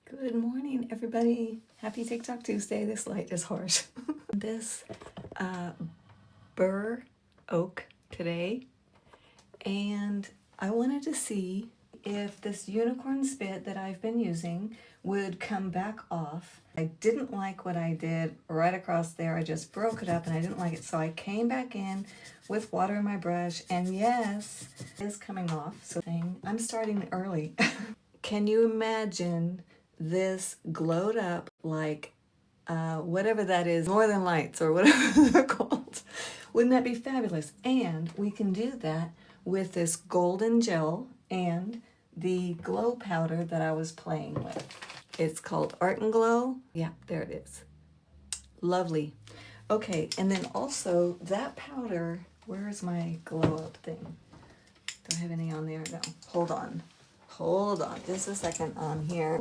Good morning, everybody. Happy TikTok Tuesday. This light is harsh. This burr oak today, and I wanted to see if this unicorn spit that I've been using would come back off. I didn't like what I did right across there. I just broke it up and I didn't like it, so I came back in with water in my brush, and yes, it is coming off. So I'm starting early. Can you imagine this glowed up like whatever that is, Northern Lights or whatever they're called? Wouldn't that be fabulous? And we can do that with this golden gel and the glow powder that I was playing with. It's called Art and Glow. Yeah, there it is. Lovely. Okay, and then also that powder, where's my glow up thing? Do I have any on there? No, hold on, just a second on here.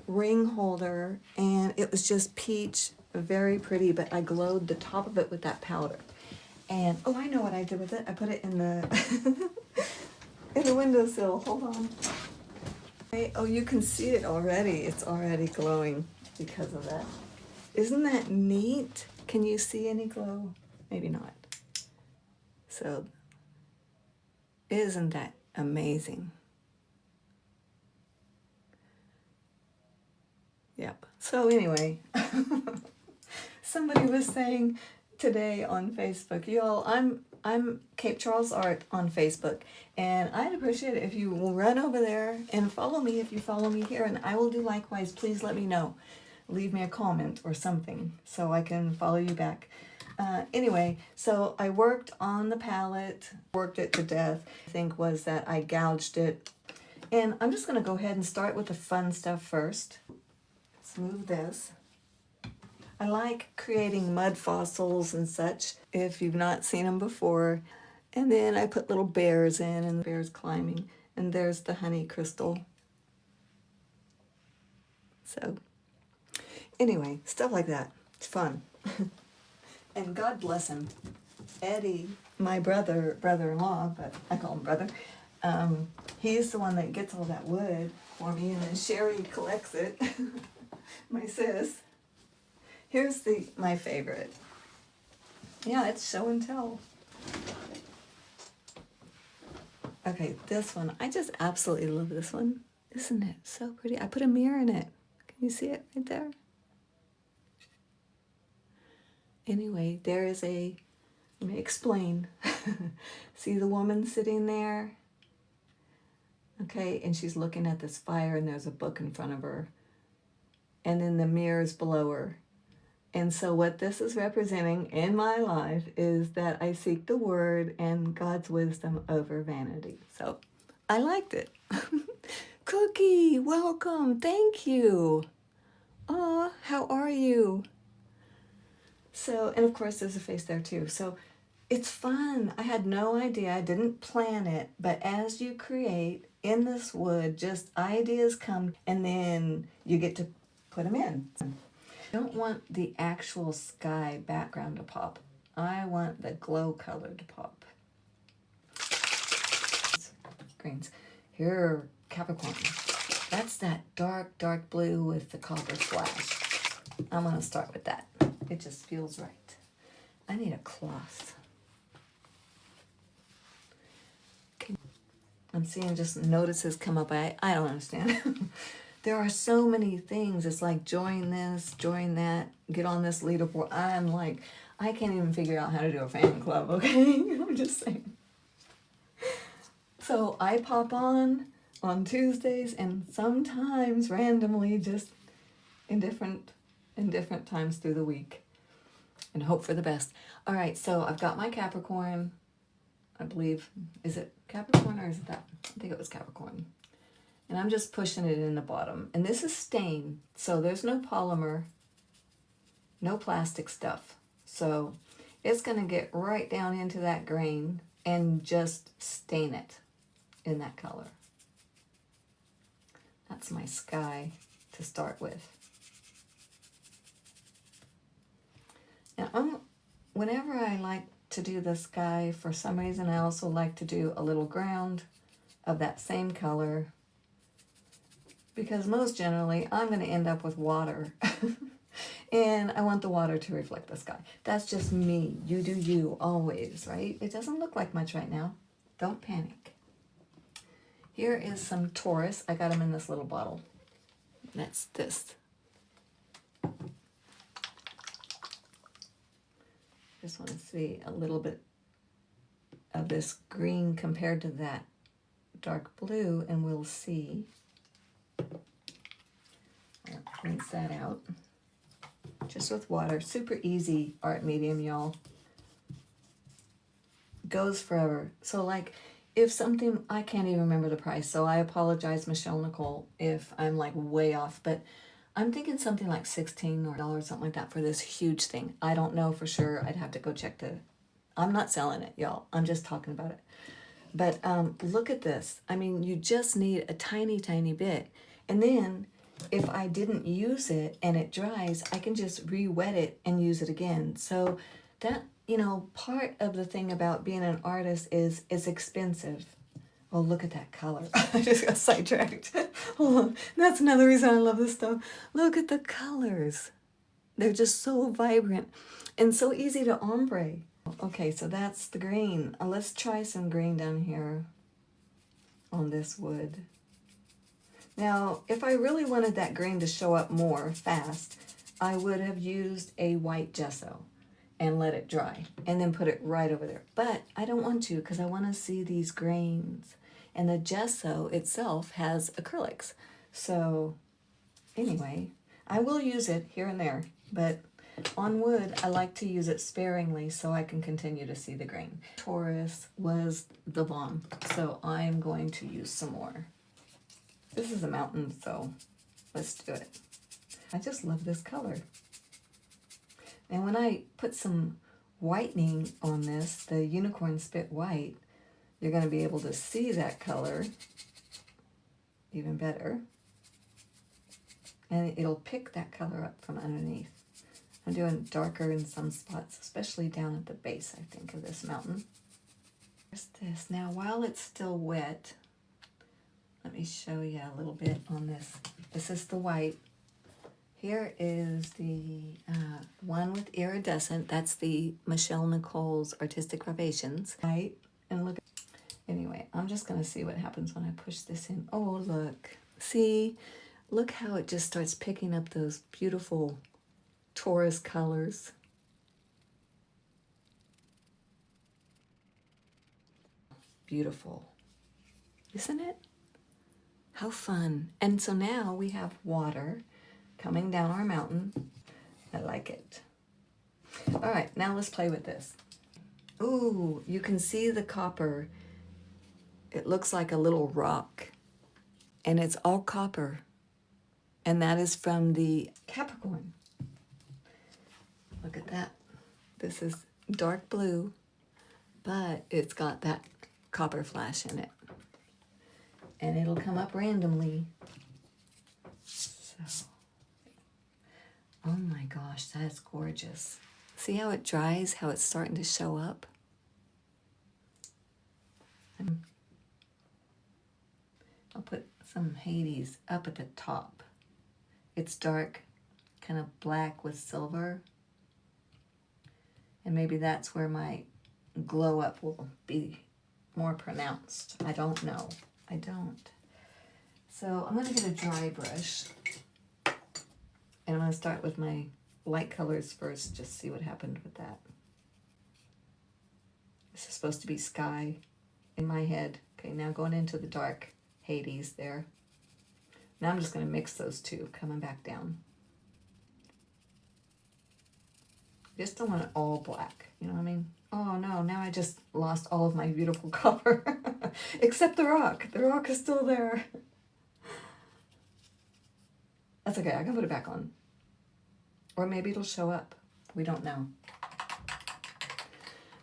Ring holder, and it was just peach, very pretty, but I glowed the top of it with that powder. And oh, I know what I did with it. I put it in the in the windowsill. Hold on. Okay, oh, you can see it already. It's already glowing because of that. Isn't that neat? Can you see any glow? Maybe not. So isn't that amazing? Yep. So anyway, somebody was saying today on Facebook, y'all, I'm Cape Charles Art on Facebook, and I'd appreciate it if you will run over there and follow me if you follow me here, and I will do likewise. Please let me know. Leave me a comment or something so I can follow you back. Anyway, so I worked on the palette, worked it to death. I think was that I gouged it. And I'm just going to go ahead and start with the fun stuff first. Move this. I like creating mud fossils and such if you've not seen them before. And then I put little bears in, and the bears climbing, and there's the honey crystal. So anyway, stuff like that. It's fun. And God bless him. Eddie, my brother-in-law, but I call him brother. He's the one that gets all that wood for me, and then Sherry collects it. My sis. Here's my favorite. Yeah, it's show and tell. Okay, this one. I just absolutely love this one. Isn't it so pretty? I put a mirror in it. Can you see it right there? Anyway, there is let me explain. See the woman sitting there? Okay, and she's looking at this fire, and there's a book in front of her. And then the mirrors below her. And so what this is representing in my life is that I seek the word and God's wisdom over vanity. So I liked it. Cookie, welcome. Thank you. Aw, how are you? So, and of course there's a face there too. So it's fun. I had no idea. I didn't plan it. But as you create in this wood, just ideas come, and then you get to put them in. I don't want the actual sky background to pop. I want the glow color to pop. Greens. Here, Capricorn. That's that dark, dark blue with the copper flash. I'm going to start with that. It just feels right. I need a cloth. I'm seeing just notices come up. I don't understand. There are so many things. It's like join this, join that, get on this leaderboard. I'm like, I can't even figure out how to do a fan club, okay? I'm just saying. So I pop on Tuesdays, and sometimes randomly just in different times through the week, and hope for the best. All right, so I've got my Capricorn. I believe, is it Capricorn or is it that? I think it was Capricorn. And I'm just pushing it in the bottom. And this is stain, so there's no polymer, no plastic stuff. So it's going to get right down into that grain and just stain it in that color. That's my sky to start with. Now, whenever I like to do the sky, for some reason I also like to do a little ground of that same color, because most generally I'm going to end up with water. And I want the water to reflect the sky. That's just me. You do you always, right? It doesn't look like much right now. Don't panic. Here is some Taurus. I got them in this little bottle. That's this. Just want to see a little bit of this green compared to that dark blue, and we'll see. I'll rinse that out. Just with water. Super easy art medium, y'all. Goes forever. So like, if something, I can't even remember the price, so I apologize, Michelle Nicole, if I'm like way off, but I'm thinking something like $16 or something like that for this huge thing. I don't know for sure. I'd have to go check the, I'm not selling it, y'all. I'm just talking about it. But look at this. I mean, you just need a tiny, tiny bit. And then if I didn't use it and it dries, I can just re-wet it and use it again. So that, you know, part of the thing about being an artist is it's expensive. Oh, look at that color. I just got sidetracked. Hold on. That's another reason I love this stuff. Look at the colors. They're just so vibrant and so easy to ombre. Okay, so that's the green. Let's try some green down here on this wood. Now, if I really wanted that green to show up more fast, I would have used a white gesso and let it dry and then put it right over there. But I don't want to because I want to see these grains. And the gesso itself has acrylics. So anyway, I will use it here and there, but on wood, I like to use it sparingly so I can continue to see the grain. Taurus was the bomb, so I'm going to use some more. This is a mountain, so let's do it. I just love this color. And when I put some whitening on this, the Unicorn Spit White, you're going to be able to see that color even better. And it'll pick that color up from underneath. I'm doing darker in some spots, especially down at the base, I think, of this mountain. There's this. Now, while it's still wet, let me show you a little bit on this. This is the white. Here is the one with iridescent. That's the Michelle Nicole's Artistic Vivations. Right? And look. Anyway, I'm just going to see what happens when I push this in. Oh, look. See? Look how it just starts picking up those beautiful Taurus colors. Beautiful. Isn't it? How fun. And so now we have water coming down our mountain. I like it. All right, now let's play with this. Ooh, you can see the copper. It looks like a little rock. And it's all copper. And that is from the Capricorn. Look at that. This is dark blue, but it's got that copper flash in it. And it'll come up randomly. So, oh my gosh, that's gorgeous. See how it dries, how it's starting to show up? I'll put some Hades up at the top. It's dark, kind of black with silver. And maybe that's where my glow up will be more pronounced. I don't know. I don't. So I'm going to get a dry brush. And I'm going to start with my light colors first, just see what happened with that. This is supposed to be sky in my head. Okay, now going into the dark Hades there. Now I'm just going to mix those two, coming back down. Just don't want it all black, you know what I mean? Oh no, now I just lost all of my beautiful color. Except the rock. The rock is still there. That's okay, I can put it back on. Or maybe it'll show up. We don't know.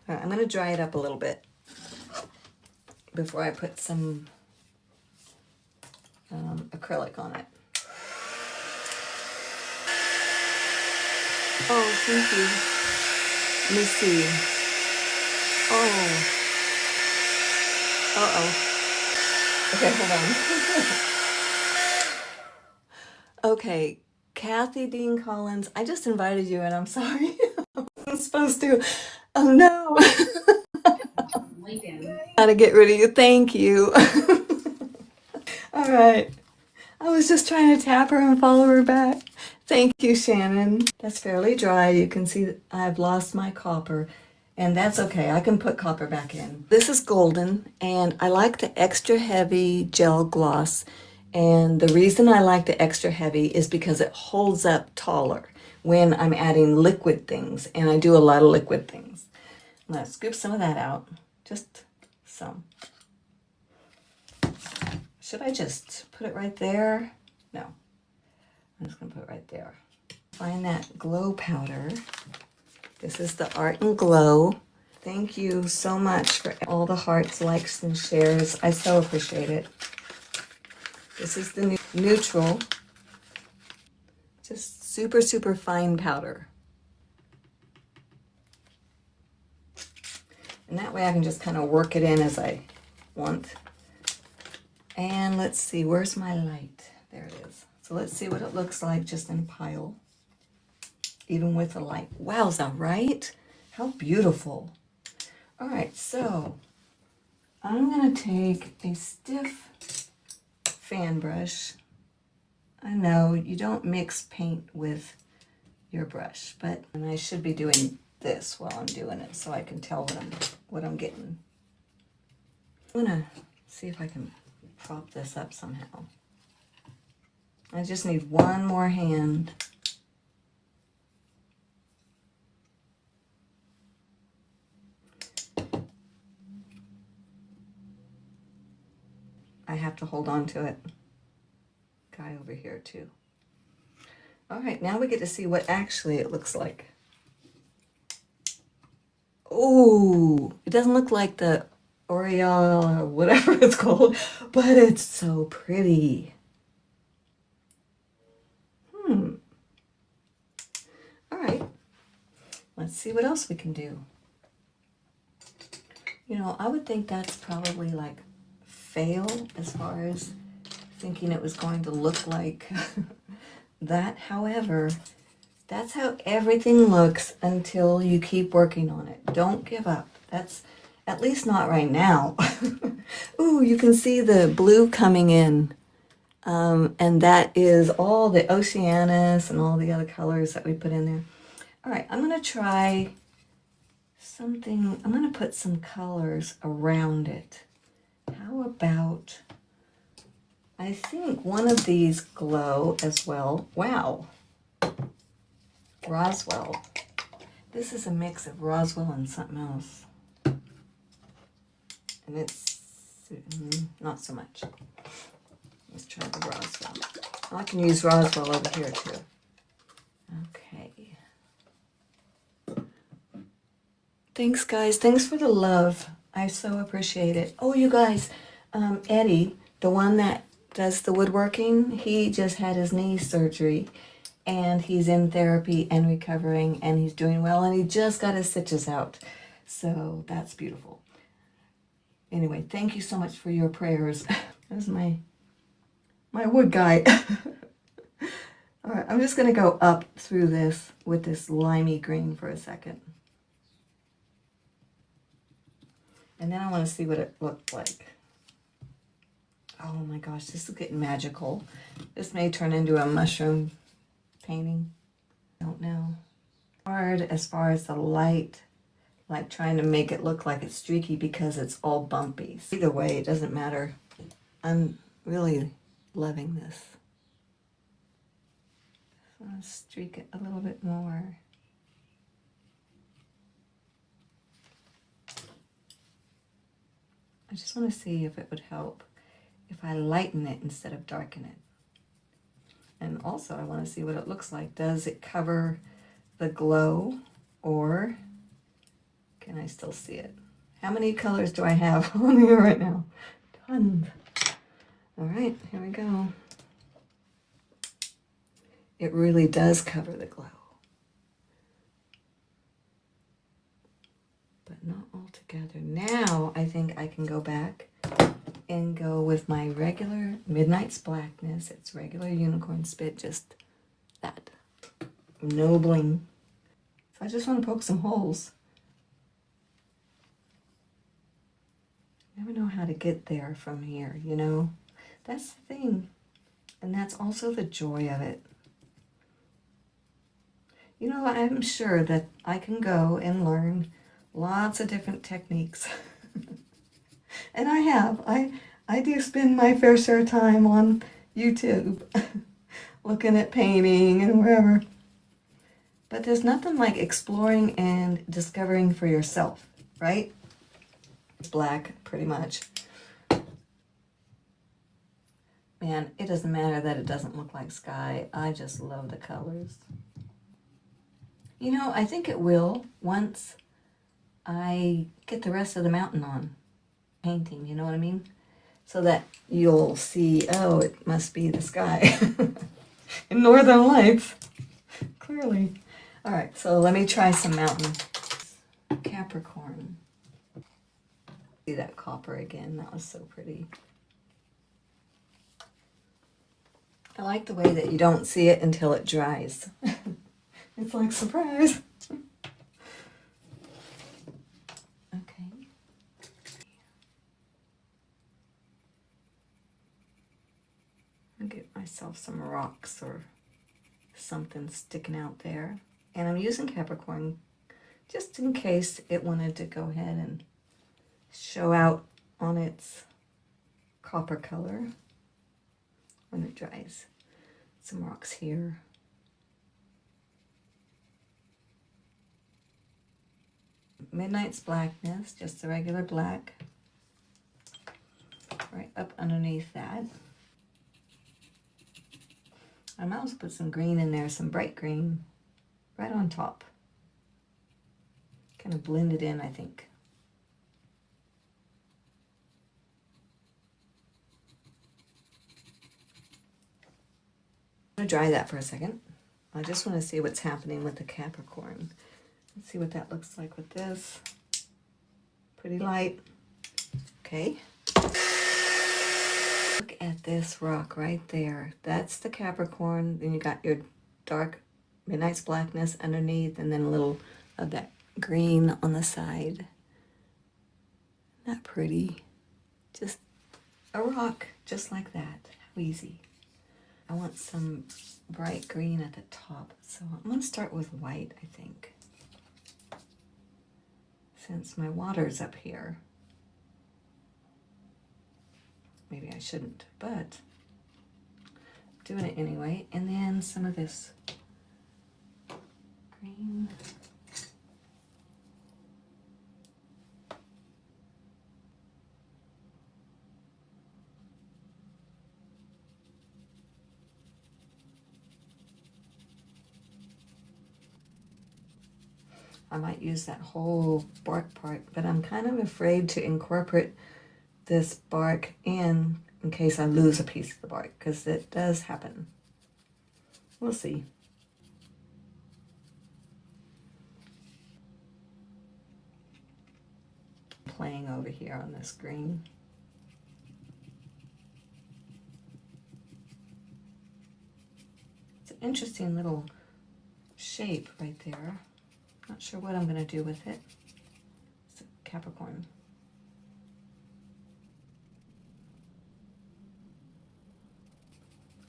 All right, I'm going to dry it up a little bit before I put some acrylic on it. Oh, thank you. Let me see. Oh. Uh-oh. Okay, hold on. Okay, Kathy Dean Collins, I just invited you and I'm sorry. I wasn't supposed to. Oh no. Gotta get rid of you. Thank you. All right. I was just trying to tap her and follow her back. Thank you, Shannon. That's fairly dry. You can see that I've lost my copper, and that's okay. I can put copper back in. This is golden, and I like the extra heavy gel gloss. And the reason I like the extra heavy is because it holds up taller when I'm adding liquid things, and I do a lot of liquid things. I'm gonna scoop some of that out, just some. Should I just put it right there? No, I'm just gonna put it right there. Find that glow powder. This is the Art and Glow. Thank you so much for all the hearts, likes, and shares. I so appreciate it. This is the neutral, just super, super fine powder. And that way I can just kind of work it in as I want. And let's see, where's my light? There it is. So let's see what it looks like just in a pile, even with the light. Wowza, right? How beautiful. All right, so I'm gonna take a stiff fan brush. I know you don't mix paint with your brush, but and I should be doing this while I'm doing it so I can tell what I'm getting. I'm gonna see if I can prop this up somehow. I just need one more hand. I have to hold on to it. Guy over here too. All right, now we get to see what actually it looks like. Oh, it doesn't look like the L'Oreal or whatever it's called, but it's so pretty. All right, let's see what else we can do. You know, I would think that's probably like fail as far as thinking it was going to look like that. However, that's how everything looks until you keep working on it. Don't give up. That's at least not right now. Ooh, you can see the blue coming in. And that is all the Oceanus and all the other colors that we put in there. All right, I'm going to try something. I'm going to put some colors around it. How about, I think one of these glow as well. Wow. Roswell. This is a mix of Roswell and something else. And it's not so much. Let's try the Roswell. I can use Roswell over here too. Okay. Thanks, guys. Thanks for the love. I so appreciate it. Oh, you guys, Eddie, the one that does the woodworking, he just had his knee surgery and he's in therapy and recovering and he's doing well and he just got his stitches out. So that's beautiful. Anyway, thank you so much for your prayers. That's my wood guy. All right, I'm just going to go up through this with this limey green for a second. And then I want to see what it looked like. Oh my gosh, this is getting magical. This may turn into a mushroom painting. I don't know. Hard as far as the light, like trying to make it look like it's streaky because it's all bumpy. Either way, it doesn't matter. I'm really loving this. So I'll streak it a little bit more. I just want to see if it would help if I lighten it instead of darken it. And also I want to see what it looks like. Does it cover the glow or can I still see it? How many colors do I have on here right now? Tons. All right, here we go. It really does cover the glow. But not all together. Now I think I can go back and go with my regular Midnight's Blackness. It's regular unicorn spit, just that. No bling. So I just want to poke some holes. Never know how to get there from here, you know? That's the thing. And that's also the joy of it. You know, I'm sure that I can go and learn lots of different techniques. And I have. I do spend my fair share of time on YouTube looking at painting and wherever. But there's nothing like exploring and discovering for yourself, right? It's black, pretty much. Man, it doesn't matter that it doesn't look like sky. I just love the colors. You know, I think it will once I get the rest of the mountain on painting, you know what I mean? So that you'll see, oh, it must be the sky. In Northern Lights, clearly. All right, so let me try some mountain. Capricorn. See that copper again, that was so pretty. I like the way that you don't see it until it dries. It's like, surprise. Okay. I'll get myself some rocks or something sticking out there. And I'm using Capricorn just in case it wanted to go ahead and show out on its copper color when it dries. Some rocks here. Midnight's Blackness, just the regular black. Right up underneath that. I might also put some green in there, some bright green, right on top. Kind of blend it in, I think. I'm going to dry that for a second. I just want to see what's happening with the Capricorn. Let's see what that looks like with this. Pretty light. Okay. Look at this rock right there. That's the Capricorn. Then you got your dark Midnight's Blackness underneath, and then a little of that green on the side. Not pretty. Just a rock, just like that. How easy. I want some bright green at the top, so I'm going to start with white, I think. Since my water's up here. Maybe I shouldn't, but I'm doing it anyway. And then some of this green. I might use that whole bark part, but I'm kind of afraid to incorporate this bark in case I lose a piece of the bark, because it does happen. We'll see. Playing over here on this green. It's an interesting little shape right there. Not sure what I'm going to do with it. It's a Capricorn.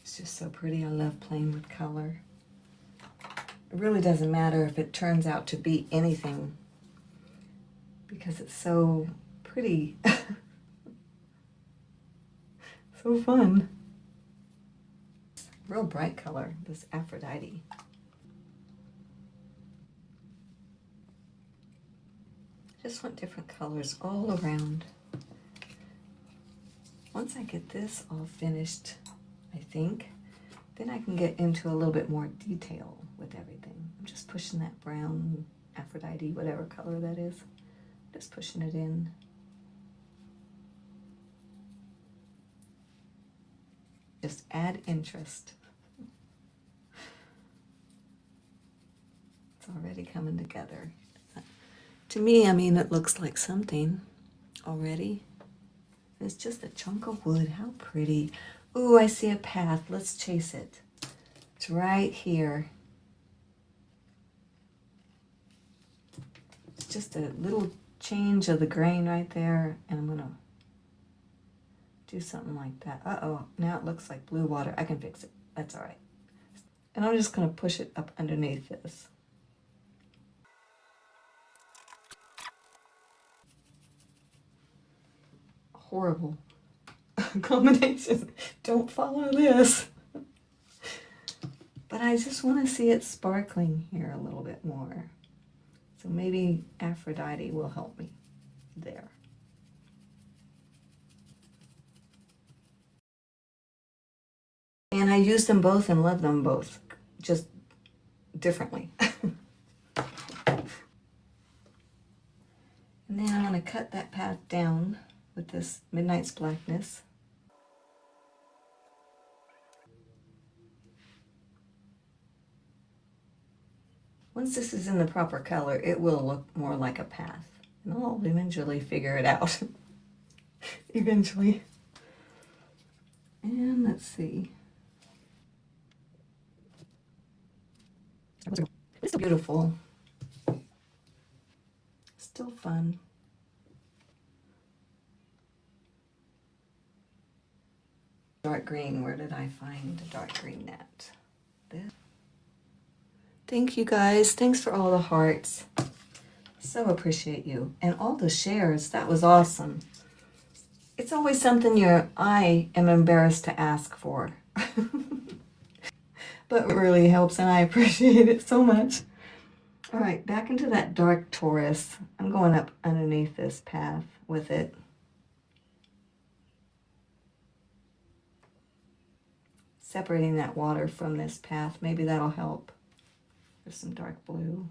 It's just so pretty. I love playing with color. It really doesn't matter if it turns out to be anything because it's so pretty. So fun. Real bright color, this Aphrodite. Just want different colors all around. Once I get this all finished, I think, then I can get into a little bit more detail with everything. I'm just pushing that brown Aphrodite, whatever color that is, just pushing it in. Just add interest. It's already coming together. To me, I mean, it looks like something already. It's just a chunk of wood. How pretty. Ooh, I see a path. Let's chase it. It's right here. It's just a little change of the grain right there, and I'm gonna do something like that. Uh-oh, now it looks like blue water. I can fix it. That's all right. And I'm just gonna push it up underneath this. Horrible combination. Don't follow this. But I just want to see it sparkling here a little bit more. So maybe Aphrodite will help me there. And I use them both and love them both, just differently. And then I'm going to cut that path down with this Midnight's Blackness. Once this is in the proper color, it will look more like a path. And I'll eventually figure it out. Eventually. And let's see. It's beautiful. Still fun. Dark green, where did I find a dark green net? This. Thank you guys. Thanks for all the hearts. So appreciate you. And all the shares. That was awesome. It's always something I am embarrassed to ask for. But it really helps and I appreciate it so much. All right, back into that dark Taurus. I'm going up underneath this path with it. Separating that water from this path. Maybe that'll help. There's some dark blue.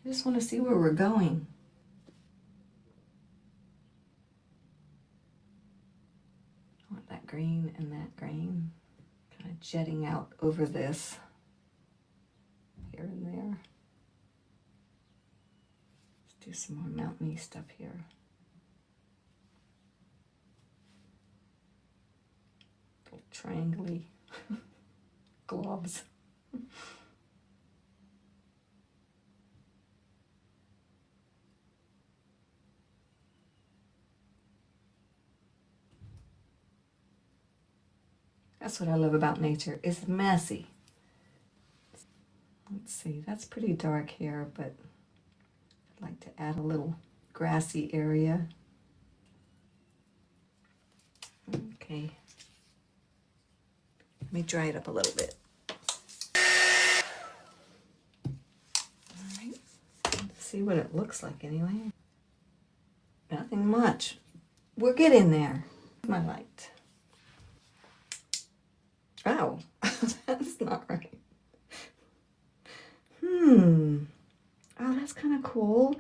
I just want to see where we're going. I want that green and that green kind of jetting out over this here and there. Let's do some more mountainy stuff here. Little triangle-y globs. That's what I love about nature. It's messy. Let's see, that's pretty dark here, but I'd like to add a little grassy area. Okay. Let me dry it up a little bit. All right. Let's see what it looks like anyway. Nothing much. We're getting there. My light. Oh, that's not right. Oh, that's kind of cool.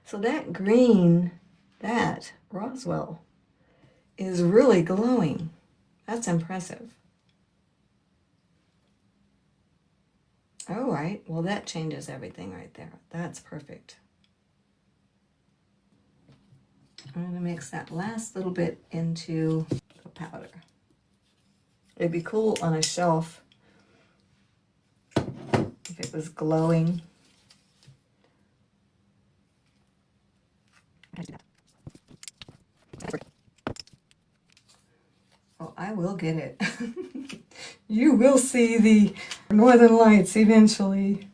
So that green, that Roswell, is really glowing. That's impressive. All right, well that changes everything right there. That's perfect. I'm going to mix that last little bit into the powder. It'd be cool on a shelf if it was glowing. Oh, I will get it. You will see the Northern Lights eventually.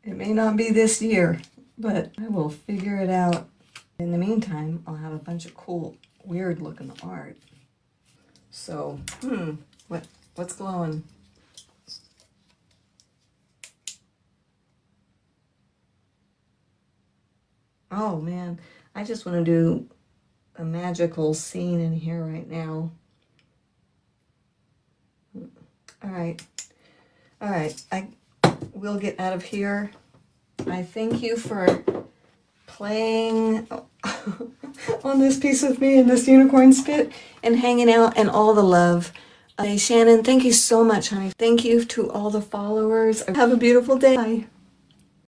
It may not be this year, but I will figure it out. In the meantime, I'll have a bunch of cool, weird looking art. So, what's glowing? Oh man, I just want to do a magical scene in here right now. All right, I will get out of here. I thank you for playing on this piece with me in this unicorn spit and hanging out and all the love. Shannon, thank you so much, honey. Thank you to all the followers. Have a beautiful day. Bye.